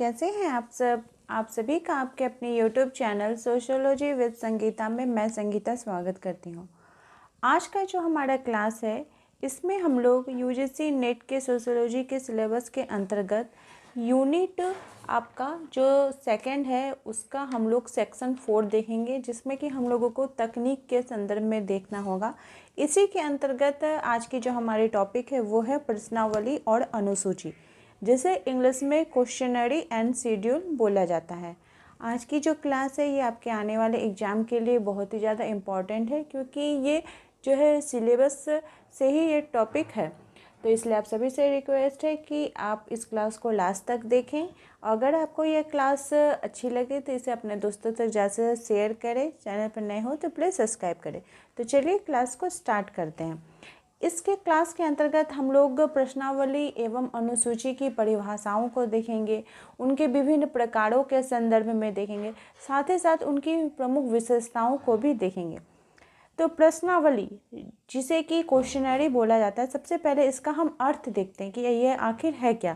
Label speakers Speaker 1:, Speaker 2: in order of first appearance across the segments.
Speaker 1: कैसे हैं आप सब। आप सभी का आपके अपने YouTube channel sociology with Sangeeta में मैं संगीता स्वागत करती हूँ। आज का जो हमारा क्लास है इसमें हम लोग यूजीसी नेट के सोशियोलॉजी के सिलेबस के अंतर्गत यूनिट आपका जो सेकंड है उसका हम लोग सेक्शन 4 देखेंगे, जिसमें कि हम लोगों को तकनीक के संदर्भ में देखना होगा। इसी के अंतर्गत आज की जो हमारी टॉपिक है वो है प्रश्नावली और अनुसूची, जिसे इंग्लिश में क्वेश्चनरी एंड शेड्यूल बोला जाता है। आज की जो क्लास है ये आपके आने वाले एग्ज़ाम के लिए बहुत ही ज़्यादा इम्पॉर्टेंट है, क्योंकि ये जो है सिलेबस से ही ये टॉपिक है। तो इसलिए आप सभी से रिक्वेस्ट है कि आप इस क्लास को लास्ट तक देखें। अगर आपको ये क्लास अच्छी लगे तो इसे अपने दोस्तों तक ज़्यादा से शेयर करें। चैनल पर नए हो तो प्लीज़ सब्सक्राइब करें। तो चलिए क्लास को स्टार्ट करते हैं। इसके क्लास के अंतर्गत हम लोग प्रश्नावली एवं अनुसूची की परिभाषाओं को देखेंगे, उनके विभिन्न प्रकारों के संदर्भ में देखेंगे, साथ ही साथ उनकी प्रमुख विशेषताओं को भी देखेंगे। तो प्रश्नावली, जिसे कि क्वेश्चनरी बोला जाता है, सबसे पहले इसका हम अर्थ देखते हैं कि यह आखिर है क्या।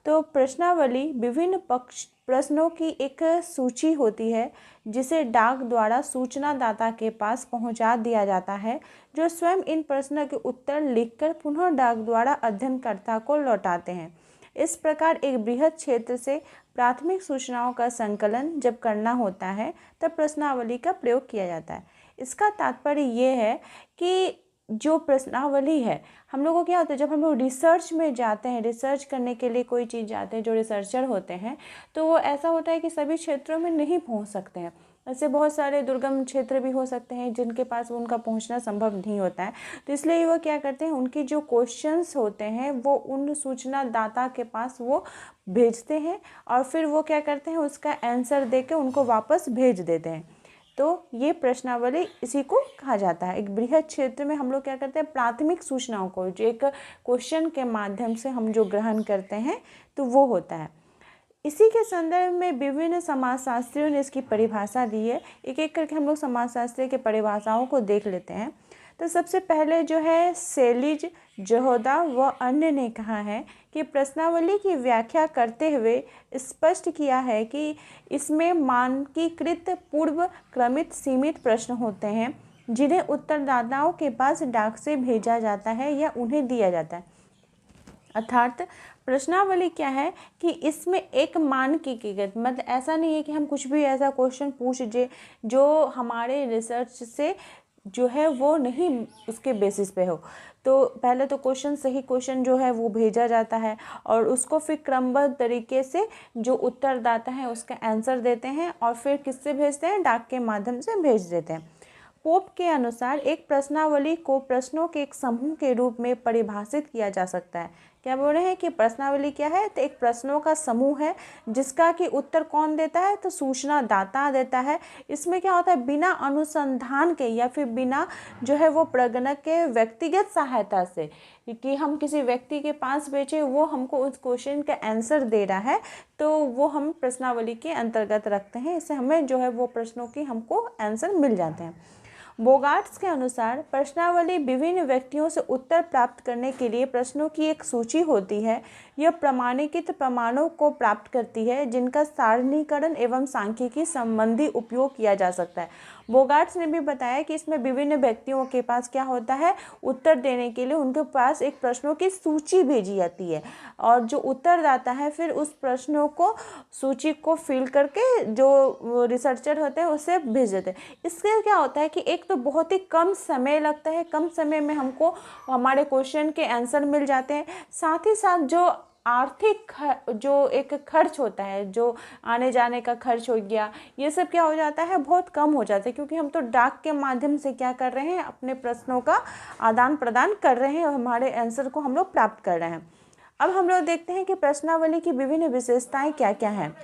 Speaker 1: तो प्रश्नावली विभिन्न प्रश्नों की एक सूची होती है जिसे डाक द्वारा सूचनादाता के पास पहुंचा दिया जाता है, जो स्वयं इन प्रश्नों के उत्तर लिखकर पुनः डाक द्वारा अध्ययनकर्ता को लौटाते हैं। इस प्रकार एक बृहद क्षेत्र से प्राथमिक सूचनाओं का संकलन जब करना होता है तब प्रश्नावली का प्रयोग किया जाता है। इसका तात्पर्य ये है कि जो प्रश्नावली है, हम लोगों को क्या होता है जब हम लोग रिसर्च में जाते हैं, रिसर्च करने के लिए कोई चीज़ जाते हैं, जो रिसर्चर होते हैं तो वो ऐसा होता है कि सभी क्षेत्रों में नहीं पहुंच सकते हैं। ऐसे बहुत सारे दुर्गम क्षेत्र भी हो सकते हैं जिनके पास उनका पहुंचना संभव नहीं होता है। तो इसलिए वो क्या करते हैं, उनकी जो क्वेश्चंस होते हैं वो उन सूचनादाता के पास वो भेजते हैं और फिर वो क्या करते हैं, उसका आंसर देके उनको वापस भेज देते हैं। तो ये प्रश्नावली इसी को कहा जाता है। एक बृहद क्षेत्र में हम लोग क्या करते हैं, प्राथमिक सूचनाओं को जो एक क्वेश्चन के माध्यम से हम जो ग्रहण करते हैं तो वो होता है। इसी के संदर्भ में विभिन्न समाजशास्त्रियों ने इसकी परिभाषा दी है। एक एक करके हम लोग समाजशास्त्री के परिभाषाओं को देख लेते हैं। तो सबसे पहले जो है सेलिज, जहोदा व अन्य ने कहा है कि प्रश्नावली की व्याख्या करते हुए स्पष्ट किया है कि इसमें मानकीकृत पूर्व क्रमित सीमित प्रश्न होते हैं जिन्हें उत्तरदाताओं के पास डाक से भेजा जाता है या उन्हें दिया जाता है। अर्थात प्रश्नावली क्या है कि इसमें एक मानकीकृत, मतलब ऐसा नहीं है कि हम कुछ भी ऐसा क्वेश्चन पूछ जे जो हमारे रिसर्च से जो है वो नहीं उसके बेसिस पे हो। तो पहले तो क्वेश्चन, सही क्वेश्चन जो है वो भेजा जाता है और उसको फिर क्रमबद्ध तरीके से जो उत्तरदाता है उसका आंसर देते हैं और फिर किससे भेजते हैं, डाक के माध्यम से भेज देते हैं। पोप के अनुसार एक प्रश्नावली को प्रश्नों के एक समूह के रूप में परिभाषित किया जा सकता है। क्या बोल रहे हैं कि प्रश्नावली क्या है, तो एक प्रश्नों का समूह है जिसका कि उत्तर कौन देता है, तो सूचनादाता देता है। इसमें क्या होता है, बिना अनुसंधान के या फिर बिना जो है वो प्रगणक के व्यक्तिगत सहायता से कि हम किसी व्यक्ति के पास भेजे, वो हमको उस क्वेश्चन का आंसर दे रहा है, तो वो हम प्रश्नावली के अंतर्गत रखते हैं। इससे हमें जो है वो प्रश्नों की हमको आंसर मिल जाते हैं। बोगार्ट्स के अनुसार प्रश्नावली विभिन्न व्यक्तियों से उत्तर प्राप्त करने के लिए प्रश्नों की एक सूची होती है। यह प्रमाणीकृत प्रमाणों को प्राप्त करती है जिनका सारणीकरण एवं सांख्यिकी संबंधी उपयोग किया जा सकता है। बोगार्ट्स ने भी बताया कि इसमें विभिन्न व्यक्तियों के पास क्या होता है, उत्तर देने के लिए उनके पास एक प्रश्नों की सूची भेजी जाती है और जो उत्तरदाता है फिर उस प्रश्नों को, सूची को फिल करके जो रिसर्चर होते हैं उसे भेज देते हैं। इससे क्या होता है कि एक तो बहुत ही कम समय लगता है, कम समय में हमको हमारे क्वेश्चन के आंसर मिल जाते हैं। साथ ही साथ जो आर्थिक जो एक खर्च होता है, जो आने जाने का खर्च हो गया, ये सब क्या हो जाता है, बहुत कम हो जाता है, क्योंकि हम तो डाक के माध्यम से क्या कर रहे हैं, अपने प्रश्नों का आदान प्रदान कर रहे हैं और हमारे आंसर को हम लोग प्राप्त कर रहे हैं। अब हम लोग देखते हैं कि प्रश्नावली की विभिन्न विशेषताएं क्या क्या हैं।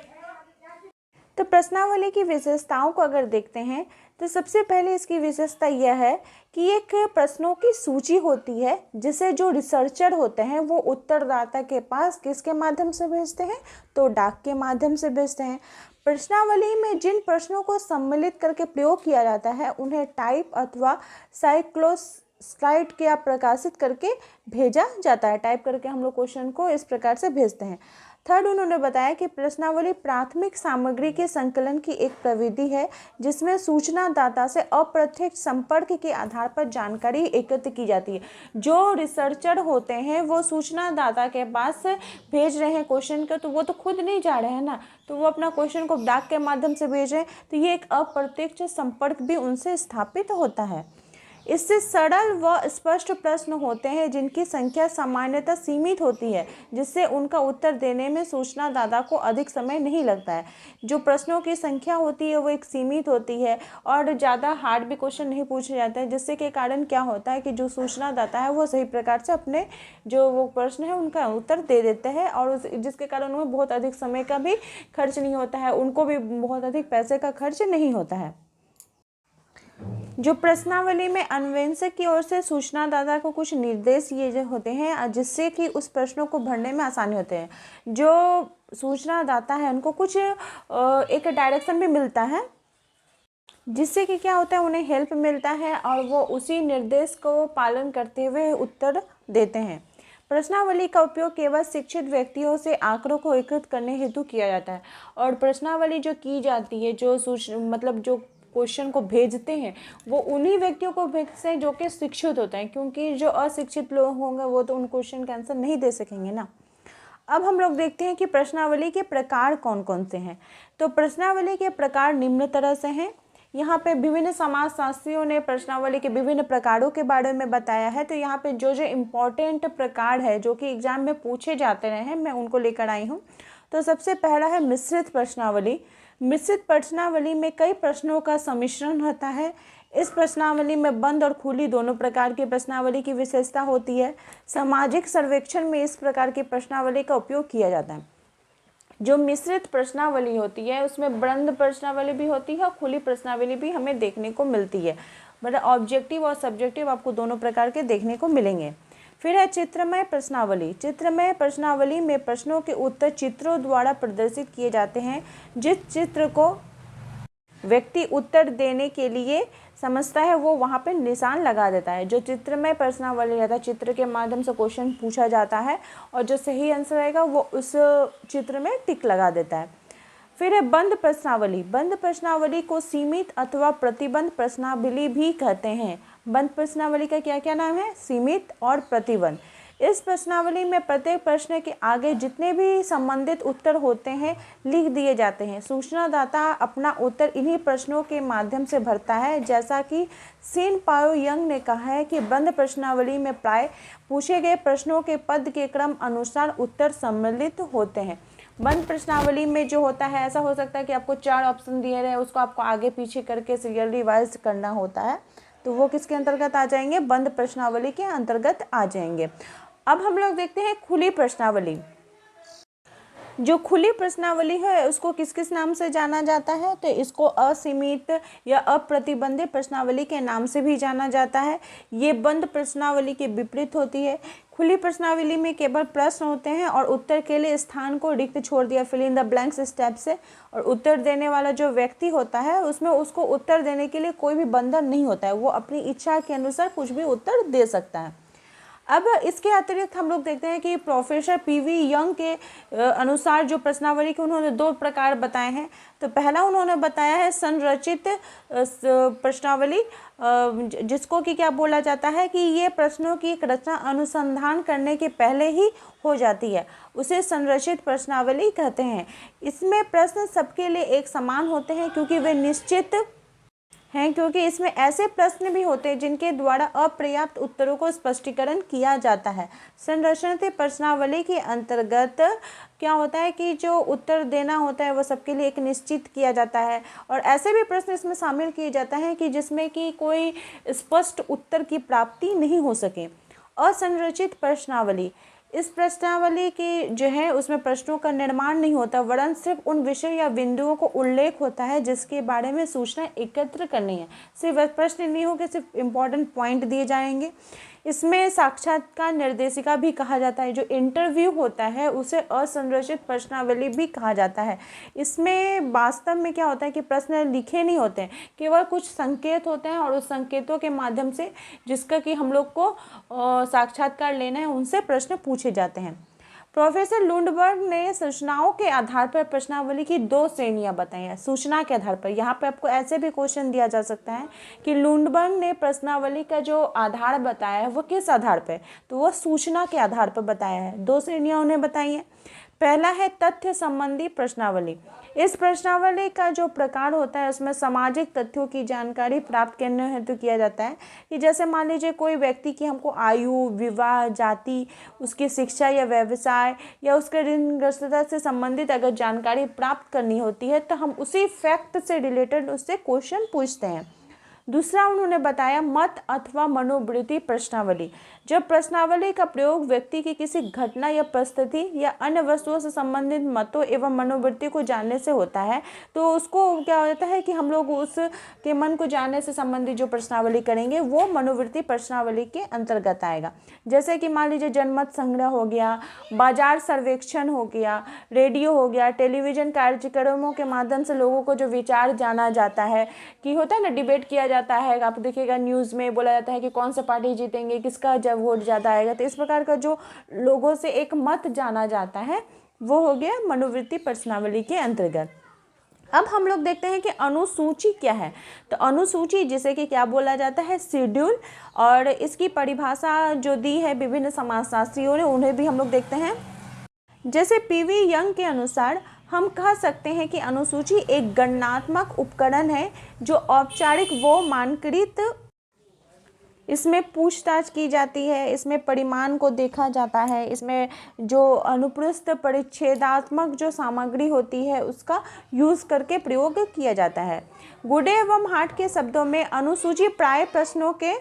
Speaker 1: तो प्रश्नावली की विशेषताओं को अगर देखते हैं तो सबसे पहले इसकी विशेषता यह है कि एक प्रश्नों की सूची होती है जिसे जो रिसर्चर होते हैं वो उत्तरदाता के पास किसके माध्यम से भेजते हैं, तो डाक के माध्यम से भेजते हैं। प्रश्नावली में जिन प्रश्नों को सम्मिलित करके प्रयोग किया जाता है उन्हें टाइप अथवा साइक्लोस्लाइड के प्रकाशित करके भेजा जाता है। टाइप करके हम लोग क्वेश्चन को इस प्रकार से भेजते हैं। थर्ड, उन्होंने बताया कि प्रश्नावली प्राथमिक सामग्री के संकलन की एक प्रविधि है जिसमें सूचनादाता से अप्रत्यक्ष संपर्क के आधार पर जानकारी एकत्र की जाती है। जो रिसर्चर होते हैं वो सूचनादाता के पास भेज रहे हैं क्वेश्चन को, तो वो तो खुद नहीं जा रहे हैं ना, तो वो अपना क्वेश्चन को डाक के माध्यम से भेज रहे हैं, तो ये एक अप्रत्यक्ष संपर्क भी उनसे स्थापित होता है। इससे सरल व स्पष्ट प्रश्न होते हैं जिनकी संख्या सामान्यतः सीमित होती है, जिससे उनका उत्तर देने में सूचनादाता को अधिक समय नहीं लगता है। जो प्रश्नों की संख्या होती है वो एक सीमित होती है और ज़्यादा हार्ड भी क्वेश्चन नहीं पूछे जाते हैं, जिससे के कारण क्या होता है कि जो सूचनादाता है वो सही प्रकार से अपने जो वो प्रश्न है उनका उत्तर दे देते हैं, और जिसके कारण उन्हें बहुत अधिक समय का भी खर्च नहीं होता है, उनको भी बहुत अधिक पैसे का खर्च नहीं होता है। जो प्रश्नावली में अन्वेषक की ओर से सूचनादाता को कुछ निर्देश ये होते हैं जिससे कि उस प्रश्नों को भरने में आसानी होते हैं। जो सूचनादाता है उनको कुछ एक डायरेक्शन भी मिलता है, जिससे कि क्या होता है उन्हें हेल्प मिलता है और वो उसी निर्देश को पालन करते हुए उत्तर देते हैं। प्रश्नावली का उपयोग केवल शिक्षित व्यक्तियों से आंकड़ों को एकत्रित करने हेतु किया जाता है, और प्रश्नावली जो की जाती है, जो जो क्वेश्चन को भेजते हैं वो उन्हीं व्यक्तियों को भेजते हैं जो कि शिक्षित होते हैं, क्योंकि जो अशिक्षित लोग होंगे वो तो उन क्वेश्चन का आंसर नहीं दे सकेंगे ना। अब हम लोग देखते हैं कि प्रश्नावली के प्रकार कौन कौन से हैं। तो प्रश्नावली के प्रकार निम्न तरह से हैं। यहाँ पे विभिन्न समाजशास्त्रियों ने प्रश्नावली के विभिन्न प्रकारों के बारे में बताया है। तो यहाँ पे जो इम्पोर्टेंट प्रकार है जो कि एग्जाम में पूछे जाते रहे हैं, मैं उनको लेकर आई हूँ। तो सबसे पहला है मिश्रित प्रश्नावली। मिश्रित प्रश्नावली में कई प्रश्नों का सम्मिश्रण होता है। इस प्रश्नावली में बंद और खुली दोनों प्रकार की प्रश्नावली की विशेषता होती है। सामाजिक सर्वेक्षण में इस प्रकार की प्रश्नावली का उपयोग किया जाता है। जो मिश्रित प्रश्नावली होती है उसमें बंद प्रश्नावली भी होती है और खुली प्रश्नावली भी हमें देखने को मिलती है। मतलब ऑब्जेक्टिव और सब्जेक्टिव आपको दोनों प्रकार के देखने को मिलेंगे। फिर है चित्रमय प्रश्नावली। चित्रमय प्रश्नावली में प्रश्नों के उत्तर चित्रों द्वारा प्रदर्शित किए जाते हैं। जिस चित्र को व्यक्ति उत्तर देने के लिए समझता है वो वहाँ पे निशान लगा देता है। जो चित्रमय प्रश्नावली रहता है, चित्र के माध्यम से क्वेश्चन पूछा जाता है और जो सही आंसर आएगा वो उस चित्र में टिक लगा देता है। फिर है बंद प्रश्नावली। बंद प्रश्नावली को सीमित अथवा प्रतिबंध प्रश्नावली भी कहते हैं। बंद प्रश्नावली का क्या क्या नाम है? सीमित और प्रतिबंध। इस प्रश्नावली में प्रत्येक प्रश्न के आगे जितने भी संबंधित उत्तर होते हैं लिख दिए जाते हैं। सूचनादाता अपना उत्तर इन्हीं प्रश्नों के माध्यम से भरता है। जैसा कि सीन पायो यंग ने कहा है कि बंद प्रश्नावली में प्राय पूछे गए प्रश्नों के पद के क्रम अनुसार उत्तर सम्मिलित होते हैं। बंद प्रश्नावली में जो होता है, ऐसा हो सकता है कि आपको 4 ऑप्शन दिए रहे, उसको आपको आगे पीछे करके सीरियल रिवाइज करना होता है, तो वो किसके अंतर्गत आ जाएंगे? बंद प्रश्नावली के अंतर्गत आ जाएंगे। अब हम लोग देखते हैं खुली प्रश्नावली। जो खुली प्रश्नावली है उसको किस किस नाम से जाना जाता है? तो इसको असीमित या अप्रतिबंधित प्रश्नावली के नाम से भी जाना जाता है। ये बंद प्रश्नावली के विपरीत होती है। खुली प्रश्नावली में केवल प्रश्न होते हैं और उत्तर के लिए स्थान को रिक्त छोड़ दिया, fill in the blanks step से, और उत्तर देने वाला जो व्यक्ति होता है उसमें उसको उत्तर देने के लिए कोई भी बंधन नहीं होता है, वो अपनी इच्छा के अनुसार कुछ भी उत्तर दे सकता है। अब इसके अतिरिक्त हम लोग देखते हैं कि प्रोफेसर पीवी यंग के अनुसार जो प्रश्नावली के उन्होंने 2 प्रकार बताए हैं। तो पहला उन्होंने बताया है संरचित प्रश्नावली, जिसको कि क्या बोला जाता है कि ये प्रश्नों की एक रचना अनुसंधान करने के पहले ही हो जाती है, उसे संरचित प्रश्नावली कहते हैं। इसमें प्रश्न सबके लिए एक समान होते हैं क्योंकि वे निश्चित हैं, क्योंकि इसमें ऐसे प्रश्न भी होते हैं जिनके द्वारा अपर्याप्त उत्तरों को स्पष्टीकरण किया जाता है। संरचित प्रश्नावली के अंतर्गत क्या होता है कि जो उत्तर देना होता है वो सबके लिए एक निश्चित किया जाता है, और ऐसे भी प्रश्न इसमें शामिल किए जाते हैं कि जिसमें कि कोई स्पष्ट उत्तर की प्राप्ति नहीं हो सके। असंरचित प्रश्नावली, इस प्रश्नावली की जो है उसमें प्रश्नों का निर्माण नहीं होता, वरन सिर्फ उन विषय या बिंदुओं को उल्लेख होता है जिसके बारे में सूचना एकत्र करनी है। सिर्फ प्रश्न नहीं होंगे, सिर्फ इम्पॉर्टेंट पॉइंट दिए जाएंगे। इसमें साक्षात्कार निर्देशिका भी कहा जाता है। जो इंटरव्यू होता है उसे असंरचित प्रश्नावली भी कहा जाता है। इसमें वास्तव में क्या होता है कि प्रश्न लिखे नहीं होते हैं, केवल कुछ संकेत होते हैं और उस संकेतों के माध्यम से जिसका कि हम लोग को साक्षात्कार लेना है उनसे प्रश्न पूछे जाते हैं। प्रोफेसर लुंडबर्ग ने सूचनाओं के आधार पर प्रश्नावली की 2 श्रेणियां बताई हैं। सूचना के आधार पर, यहाँ पे आपको ऐसे भी क्वेश्चन दिया जा सकता है कि लुंडबर्ग ने प्रश्नावली का जो आधार बताया है वो किस आधार पर, तो वो सूचना के आधार पर बताया है। 2 श्रेणियां उन्हें बताई हैं। पहला है तथ्य संबंधी प्रश्नावली। इस प्रश्नावली का जो प्रकार होता है उसमें सामाजिक तथ्यों की जानकारी प्राप्त करने हेतु किया जाता है कि जैसे मान लीजिए कोई व्यक्ति की हमको आयु, विवाह, जाति, उसकी शिक्षा या व्यवसाय या उसके ऋणग्रस्तता से संबंधित अगर जानकारी प्राप्त करनी होती है तो हम उसी फैक्ट से रिलेटेड उससे क्वेश्चन पूछते हैं। दूसरा उन्होंने बताया मत अथवा मनोवृत्ति प्रश्नावली। जब प्रश्नावली का प्रयोग व्यक्ति की किसी घटना या परिस्थिति या अन्य वस्तुओं से संबंधित मतों एवं मनोवृत्ति को जानने से होता है तो उसको क्या होता है कि हम लोग उसके मन को जानने से संबंधित जो प्रश्नावली करेंगे वो मनोवृत्ति प्रश्नावली के अंतर्गत आएगा। जैसे कि मान लीजिए जनमत संग्रह हो गया, बाजार सर्वेक्षण हो गया, रेडियो हो गया, टेलीविजन कार्यक्रमों के माध्यम से लोगों को जो विचार जाना जाता है कि होता है ना, डिबेट किया जाता है। आप देखिएगा न्यूज़ में बोला जाता है कि कौन सा पार्टी जीतेंगे, किसका जब वोट ज़्यादा आएगा। तो इस प्रकार का जो लोगों से एक मत जाना जाता है वो हो गया मनोवृत्ति प्रश्नावली के अंतर्गत। अब हम लोग देखते हैं कि अनुसूची क्या है। तो अनुसूची जिसे कि क्या बोला जाता है, शेड्यूल, और इसकी परिभाषा जो दी है विभिन्न समाजशास्त्रियों ने उन्हें भी हम लोग देखते हैं। जैसे पीवी यंग के अनुसार हम कह सकते हैं कि अनुसूची एक गणनात्मक उपकरण है जो औपचारिक व मानकीकृत, इसमें पूछताछ की जाती है, इसमें परिमाण को देखा जाता है, इसमें जो अनुप्रस्थ परिच्छेदात्मक जो सामग्री होती है उसका यूज़ करके प्रयोग किया जाता है। गुडे एवं हार्ट के शब्दों में अनुसूची प्राय प्रश्नों के,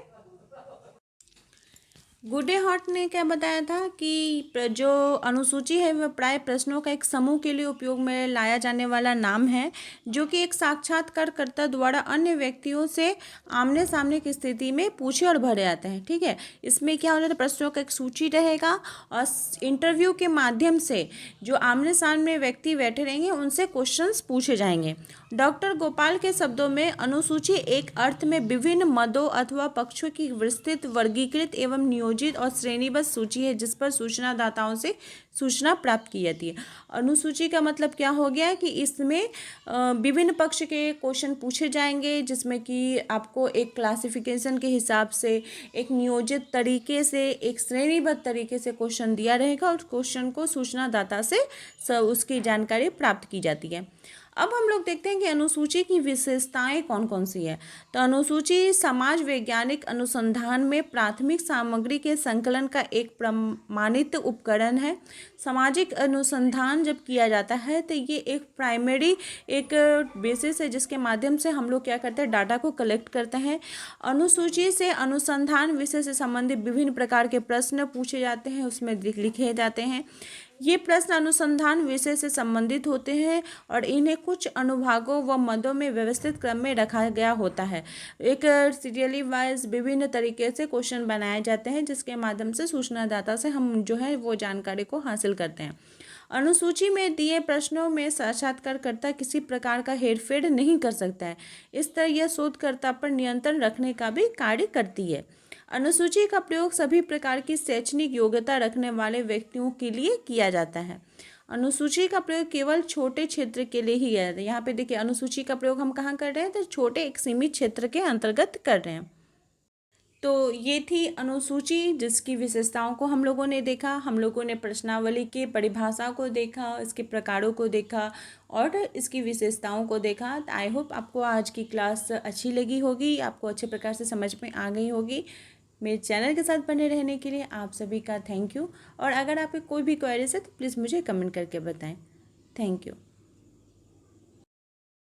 Speaker 1: गुडे हॉट ने क्या बताया था कि जो अनुसूची है वह प्राय प्रश्नों का एक समूह के लिए उपयोग में लाया जाने वाला नाम है जो कि एक साक्षात्कारकर्ता द्वारा अन्य व्यक्तियों से आमने सामने की स्थिति में पूछे और भरे जाते हैं। ठीक है, इसमें क्या होता है, प्रश्नों का एक सूची रहेगा और इंटरव्यू के माध्यम से जो आमने सामने व्यक्ति बैठे रहेंगे उनसे क्वेश्चंस पूछे जाएंगे। डॉक्टर गोपाल के शब्दों में अनुसूची एक अर्थ में विभिन्न मदों अथवा पक्षों की विस्तृत, वर्गीकृत एवं नियोजित और श्रेणीबद्ध सूची है जिस पर सूचनादाताओं से सूचना प्राप्त की जाती है। अनुसूची का मतलब क्या हो गया कि इसमें विभिन्न पक्ष के क्वेश्चन पूछे जाएंगे जिसमें कि आपको एक क्लासिफिकेशन के हिसाब से, एक नियोजित तरीके से, एक श्रेणीबद्ध तरीके से क्वेश्चन दिया रहेगा और क्वेश्चन को सूचनादाता से उसकी जानकारी प्राप्त की जाती है। अब हम लोग देखते हैं कि अनुसूची की विशेषताएं कौन कौन सी है। तो अनुसूची समाज वैज्ञानिक अनुसंधान में प्राथमिक सामग्री के संकलन का एक प्रमाणित उपकरण है। सामाजिक अनुसंधान जब किया जाता है तो ये एक प्राइमरी एक बेसिस है जिसके माध्यम से हम लोग क्या करते हैं, डाटा को कलेक्ट करते हैं। अनुसूची से अनुसंधान विषय से संबंधित विभिन्न प्रकार के प्रश्न पूछे जाते हैं, उसमें लिखे जाते हैं। ये प्रश्न अनुसंधान विषय से संबंधित होते हैं और इन्हें कुछ अनुभागों व मदों में व्यवस्थित क्रम में रखा गया होता है। एक सीरियली वाइज विभिन्न तरीके से क्वेश्चन बनाए जाते हैं जिसके माध्यम से सूचनादाता से हम जो है वो जानकारी को हासिल करते हैं। अनुसूची में दिए प्रश्नों में साक्षात्कारकर्ता किसी प्रकार का हेरफेर नहीं कर सकता है। इस तरह यह शोधकर्ता पर नियंत्रण रखने का भी कार्य करती है। अनुसूची का प्रयोग सभी प्रकार की शैक्षणिक योग्यता रखने वाले व्यक्तियों के लिए किया जाता है। अनुसूची का प्रयोग केवल छोटे क्षेत्र के लिए ही है। यहाँ पे देखिए अनुसूची का प्रयोग हम कहाँ कर रहे हैं, तो छोटे एक सीमित क्षेत्र के अंतर्गत कर रहे हैं। तो ये थी अनुसूची जिसकी विशेषताओं को हम लोगों ने देखा। हम लोगों ने प्रश्नावली की परिभाषा को देखा, इसके प्रकारों को देखा और इसकी विशेषताओं को देखा। आई होप आपको आज की क्लास अच्छी लगी होगी, आपको अच्छे प्रकार से समझ में आ गई होगी। मेरे चैनल के साथ बने रहने के लिए आप सभी का थैंक यू। और अगर आपके कोई भी क्वेरीज है तो प्लीज़ मुझे कमेंट करके बताएं। Thank you.